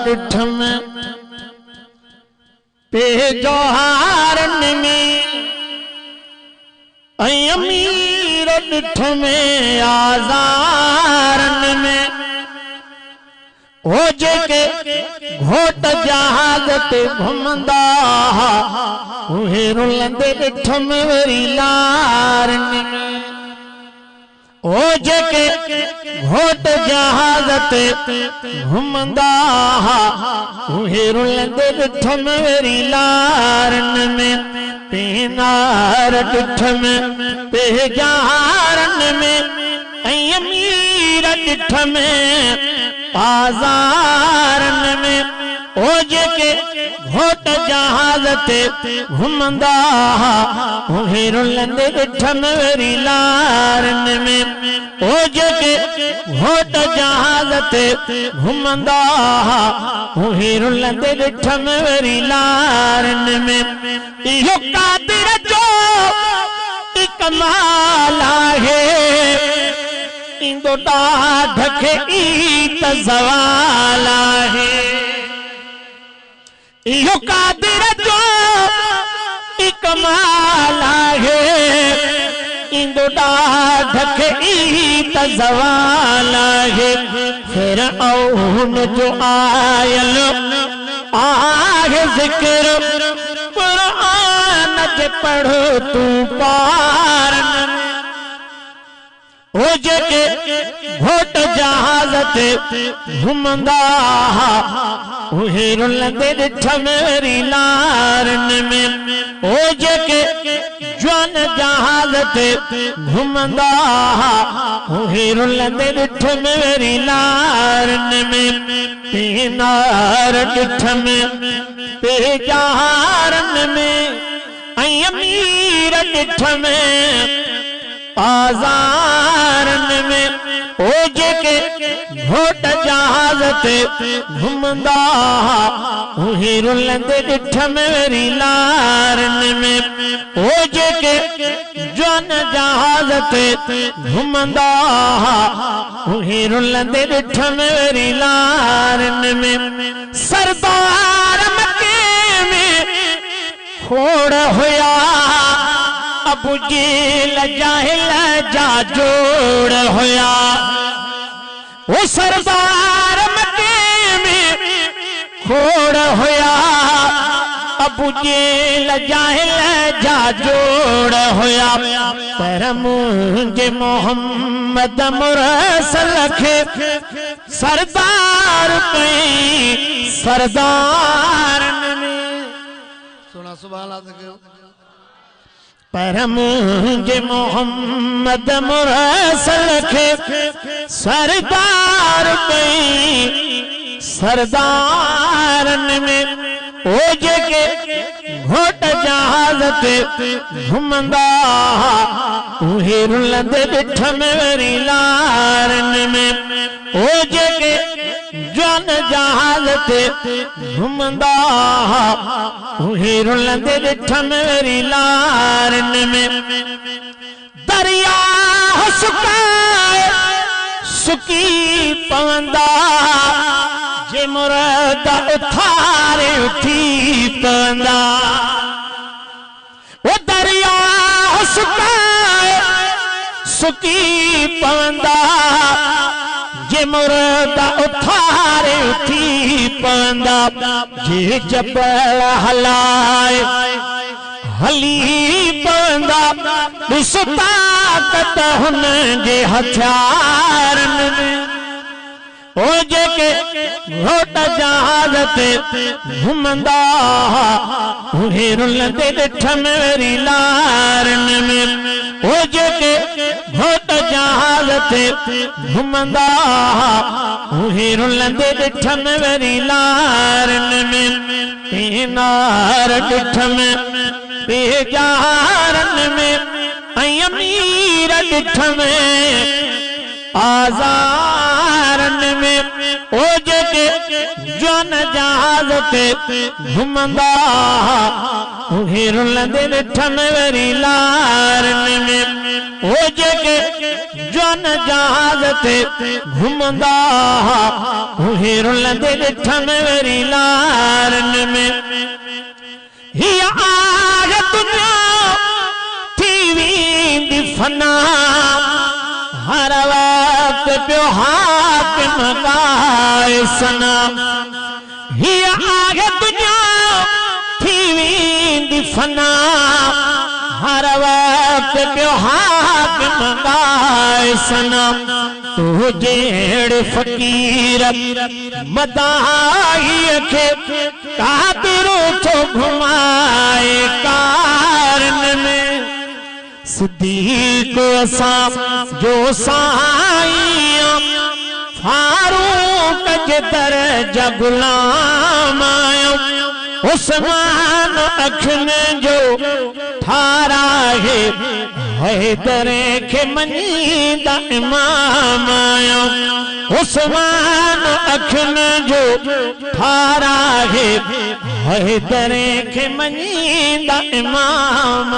डिठ में पे जोहारन में अमीर डिठ में आज़ारन में हो जेके घोट जहाज ते घुमंदा उहे रुलंदे डिठ में वरी लारन में हो जेके घोट जहाज ते घुमंदा उहे रुलंदे डिठ में वरी लारन में पीनार डिठ में पे जहारन में अमीर डिठ में आज़ारन में ओ जेके घोट जहाज ते घुमंदा उहे रुलंदे डिठ में वरी लारन में ओ जेके घोट जहाज ते घुमंदा उहे रुलंदे डिठ में वरी लारन में इहो कादिर जो कमाल आहे इंदो ॾाढ खे ईत ज़वाल आहे इहो कादिर जो कमाल आहे इंदो ॾाढ खे ईत ज़वाल आहे फ़िरऔन जो आयल आहे ज़िक्र क़ुरान जे पढ़ तू पारन हो जेके घोट जहाज ते घुमंदा उहे रुलंदे डिठ में वरी लारन में हो जेके जवान जहाज ते घुमंदा उहे रुलंदे डिठ में वरी लारन में पीनार डिठ में पे जहारन में अमीर डिठ में आज़ारन में ओ जेके घोट जहाज ते घुमंदा उहे रुलंदे डिठ में वरी लारन में ओ जेके जवान जहाज ते घुमंदा उहे रुलंदे डिठ में वरी लारन में सरदार मके में खोड़ हुया अबू जेल जाहिल जा जोड़ होया वो सरदार मके में खोड़ होया अबू जेल जाहिल जा जोड़ होया पर मुझे मोहम्मद मुरसल खे सरदार कई सरदार में सुना सुभान अल्लाह पर मुझे मोहम्मद मुरसल खे सरदार कई सरदारन में ओ जेके घोट जहाज ते घुमंदा उहे रुलंदे डिठ में वरी लारन में ओ जेके जवान जहाज ते घुमंदा उहे रुलंदे डिठ में वरी लारन में दरिया सुकाए सुकी पवंदा जे मुराद उथारे उठी पवंदा वो दरिया सुकाए सुकी पवंदा जे मुराद उथारे उठी पवंदा जे जबल हलाए हली पवंदा ॾिस ताक़त हुन जे हथियारन में ओ जेके घोट जहाज ते घुमंदा उहे रुलंदे डिठ में वरी लारन में ओ जेके घोट जहाज ते घुमंदा उहे रुलंदे डिठ में वरी लारन में पीनार डिठ में पे जहारन में अमीर डिठ में आज़ारन में ओ जेके जवान जहाज ते घुमंदा उहे रुलंदे डिठ में वरी लारन में ओ जेके जन जहाज ते घुमंदा उहे रुलंदे ॾिठन वेरी लारन में हिया आग दुनिया थी वेंदी फना हर वक्त पियो हाकिम गाए सना हिया आग दुनिया थी वेंदी फना हर वक्त पियो हाकिम गाए सना तू जेड़े फकीर मदाही खे कातिरो थो घुमाए कारन में सिद्दीक़ असां जो साईं फारूक जे दरजा गुलाम आयो उस्मान अखिन जो ठाराहे हैदर के मनीदा इमाम आयो उस्मान अखिन जो ठाराहे हैदर के मनीदा इमाम